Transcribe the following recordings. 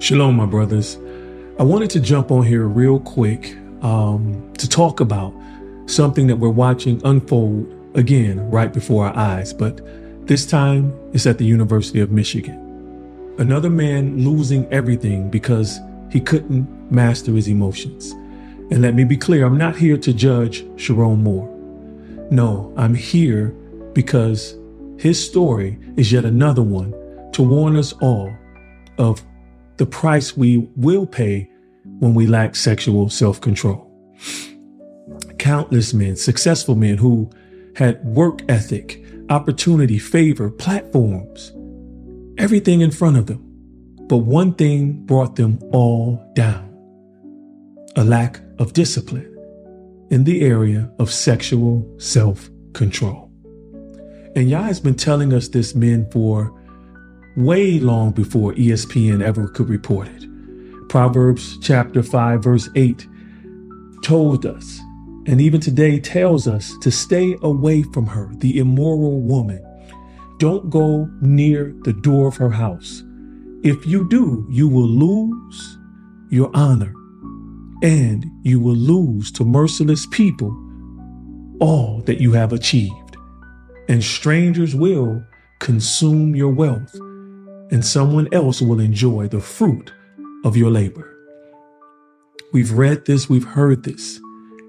Shalom, my brothers. I wanted to jump on here real quick to talk about something that we're watching unfold again right before our eyes, but this time it's at the University of Michigan. Another man losing everything because he couldn't master his emotions. And let me be clear, I'm not here to judge Sherrone Moore. No, I'm here because his story is yet another one to warn us all of the price we will pay when we lack sexual self-control. Countless men, successful men who had work ethic, opportunity, favor, platforms, everything in front of them. But one thing brought them all down: a lack of discipline in the area of sexual self-control. And Yah has been telling us this, men, for way long before ESPN ever could report it. Proverbs chapter 5, verse 8 told us, and even today tells us, to stay away from her, the immoral woman. Don't go near the door of her house. If you do, you will lose your honor, and you will lose to merciless people all that you have achieved. And strangers will consume your wealth, and someone else will enjoy the fruit of your labor. We've read this, we've heard this.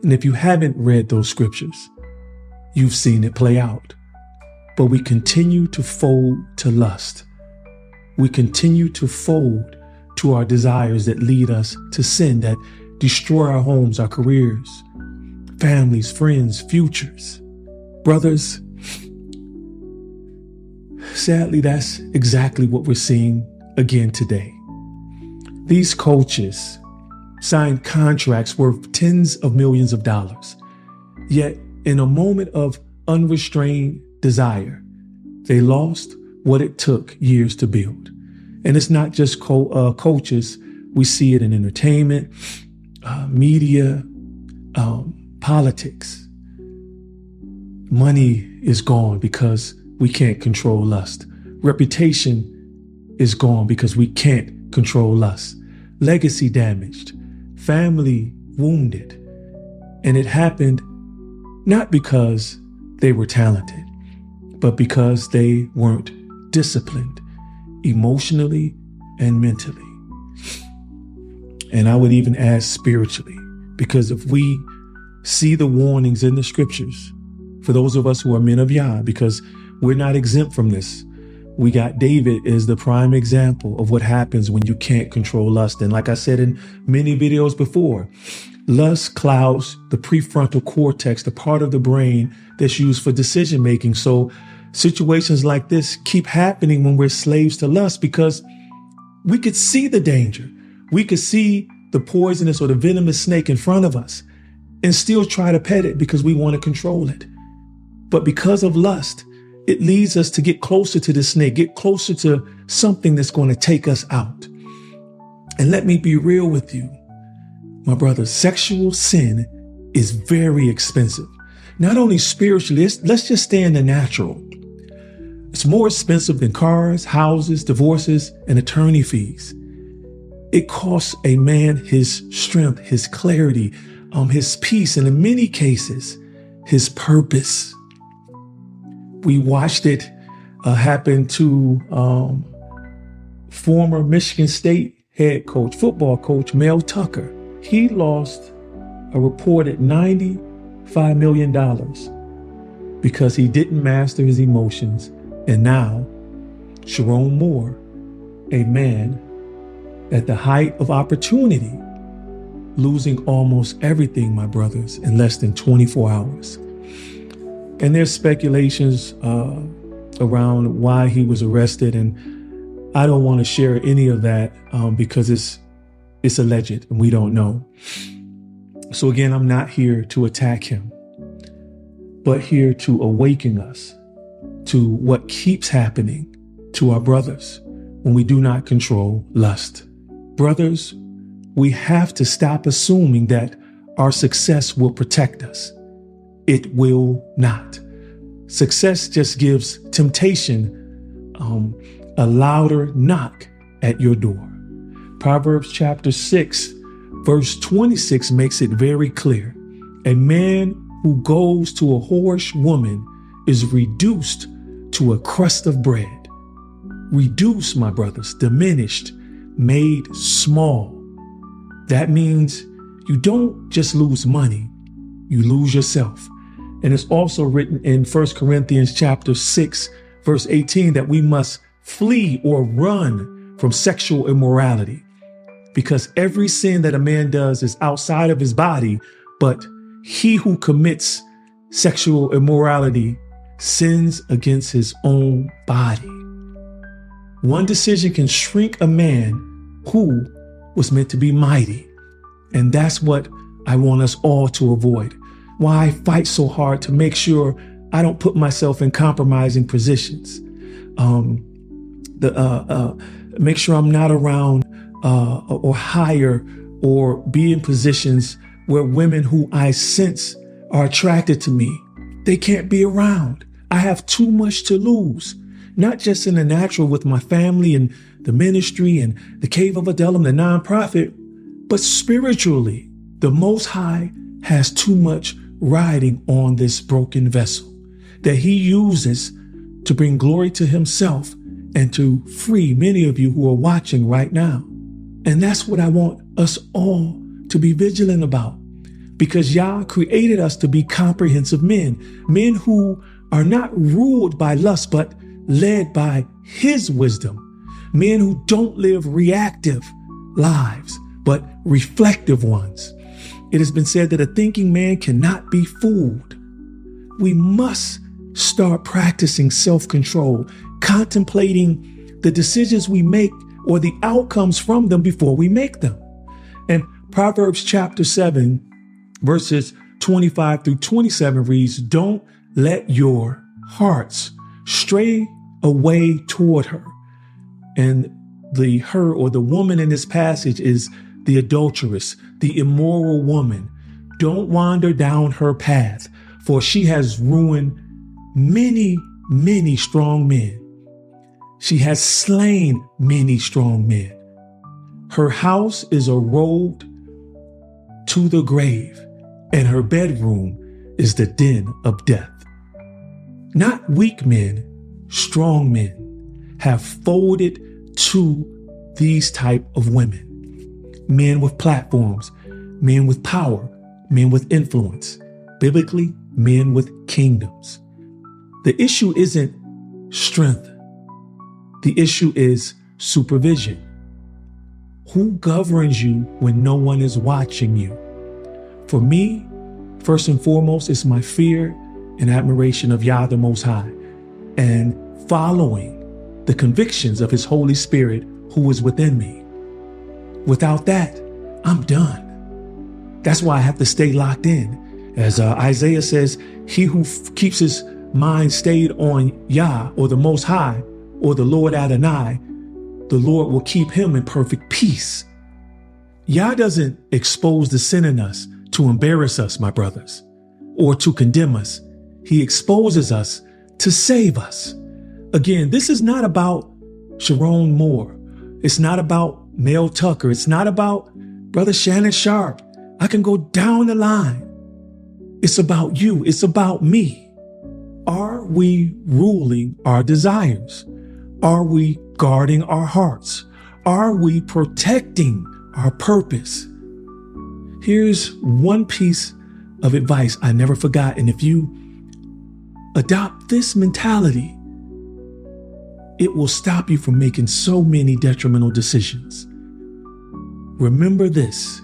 And if you haven't read those scriptures, you've seen it play out. But we continue to fold to lust. We continue to fold to our desires that lead us to sin, that destroy our homes, our careers, families, friends, futures. Brothers, sadly, that's exactly what we're seeing again today. These coaches signed contracts worth tens of millions of dollars. Yet, in a moment of unrestrained desire, they lost what it took years to build. And it's not just coaches. We see it in entertainment, media, politics. Money is gone because we can't control lust. Reputation is gone because we can't control lust. Legacy damaged. Family wounded. And it happened not because they were talented, but because they weren't disciplined emotionally and mentally. And I would even add spiritually, because if we see the warnings in the scriptures, for those of us who are men of Yah, because we're not exempt from this. We got David as the prime example of what happens when you can't control lust. And like I said in many videos before, lust clouds the prefrontal cortex, the part of the brain that's used for decision making. So situations like this keep happening when we're slaves to lust, because we could see the danger. We could see the poisonous or the venomous snake in front of us and still try to pet it because we want to control it. But because of lust, it leads us to get closer to the snake, get closer to something that's going to take us out. And let me be real with you, my brother, sexual sin is very expensive. Not only spiritually, let's just stay in the natural. It's more expensive than cars, houses, divorces, and attorney fees. It costs a man his strength, his clarity, his peace, and in many cases, his purpose. We watched it happen to former Michigan State head coach, football coach, Mel Tucker. He lost a reported $95 million because he didn't master his emotions. And now, Sherrone Moore, a man at the height of opportunity, losing almost everything, my brothers, in less than 24 hours. And there's speculations around why he was arrested. And I don't want to share any of that because it's alleged and we don't know. So again, I'm not here to attack him, but here to awaken us to what keeps happening to our brothers when we do not control lust. Brothers, we have to stop assuming that our success will protect us. It will not. Success just gives temptation a louder knock at your door. Proverbs chapter 6, verse 26 makes it very clear. A man who goes to a whorish woman is reduced to a crust of bread. Reduced, my brothers, diminished, made small. That means you don't just lose money, you lose yourself. And it's also written in 1 Corinthians chapter 6, verse 18, that we must flee or run from sexual immorality, because every sin that a man does is outside of his body, but he who commits sexual immorality sins against his own body. One decision can shrink a man who was meant to be mighty. And that's what I want us all to avoid. Why I fight so hard to make sure I don't put myself in compromising positions. Make sure I'm not around or hire or be in positions where women who I sense are attracted to me, they can't be around. I have too much to lose, not just in the natural with my family and the ministry and the Cave of Adullam, the nonprofit, but spiritually. The Most High has too much riding on this broken vessel that he uses to bring glory to himself and to free many of you who are watching right now. And that's what I want us all to be vigilant about, because Yah created us to be comprehensive men who are not ruled by lust, but led by his wisdom, men who don't live reactive lives, but reflective ones. It has been said that a thinking man cannot be fooled. We must start practicing self-control, contemplating the decisions we make or the outcomes from them before we make them. And Proverbs chapter 7, verses 25 through 27 reads, "Don't let your hearts stray away toward her." And her or the woman in this passage is the adulteress, the immoral woman. Don't wander down her path, for she has ruined many, many strong men. She has slain many strong men. Her house is a road to the grave, and her bedroom is the den of death. Not weak men, strong men have folded to these type of women. Men with platforms, men with power, men with influence. Biblically, men with kingdoms. The issue isn't strength. The issue is supervision. Who governs you when no one is watching you? For me, first and foremost, it's my fear and admiration of Yah the Most High and following the convictions of his Holy Spirit who is within me. Without that, I'm done. That's why I have to stay locked in. As Isaiah says, he who keeps his mind stayed on Yah or the Most High or the Lord Adonai, the Lord will keep him in perfect peace. Yah doesn't expose the sin in us to embarrass us, my brothers, or to condemn us. He exposes us to save us. Again, this is not about Sherrone Moore. It's not about Mel Tucker. It's not about Brother Shannon Sharp. I can go down the line. It's about you. It's about me. Are we ruling our desires? Are we guarding our hearts? Are we protecting our purpose? Here's one piece of advice I never forgot. And if you adopt this mentality, it will stop you from making so many detrimental decisions. Remember this: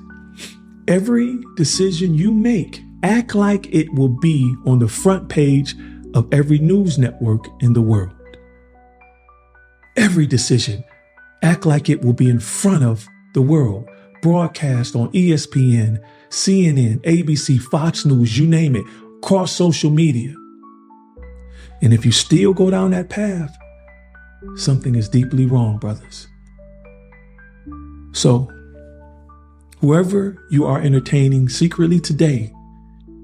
every decision you make, act like it will be on the front page of every news network in the world. Every decision, act like it will be in front of the world, broadcast on ESPN, CNN, ABC, Fox News, you name it, across social media. And if you still go down that path, something is deeply wrong, brothers. So, whoever you are entertaining secretly today,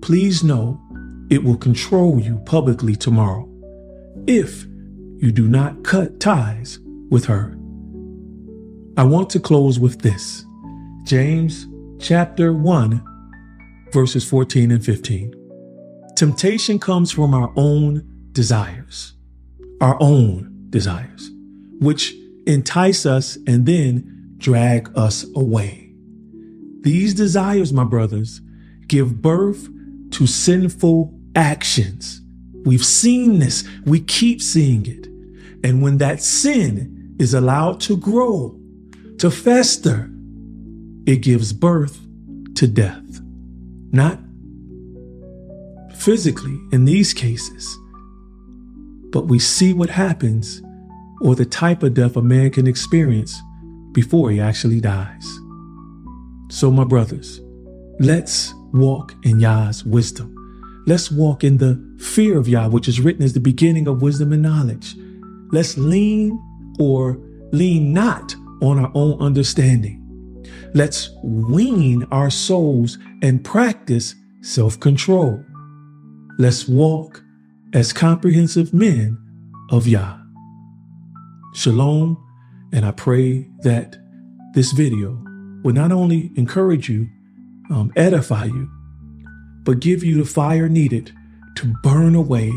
please know it will control you publicly tomorrow if you do not cut ties with her. I want to close with this. James chapter 1, verses 14 and 15. Temptation comes from our own desires, which entice us and then drag us away. These desires, my brothers, give birth to sinful actions. We've seen this. We keep seeing it. And when that sin is allowed to grow, to fester, it gives birth to death. Not physically in these cases, but we see what happens or the type of death a man can experience before he actually dies. So my brothers, let's walk in Yah's wisdom. Let's walk in the fear of Yah, which is written as the beginning of wisdom and knowledge. Let's lean not on our own understanding. Let's wean our souls and practice self-control. Let's walk as comprehensive men of Yah. Shalom, and I pray that this video will not only encourage you, edify you, but give you the fire needed to burn away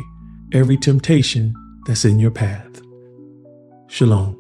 every temptation that's in your path. Shalom.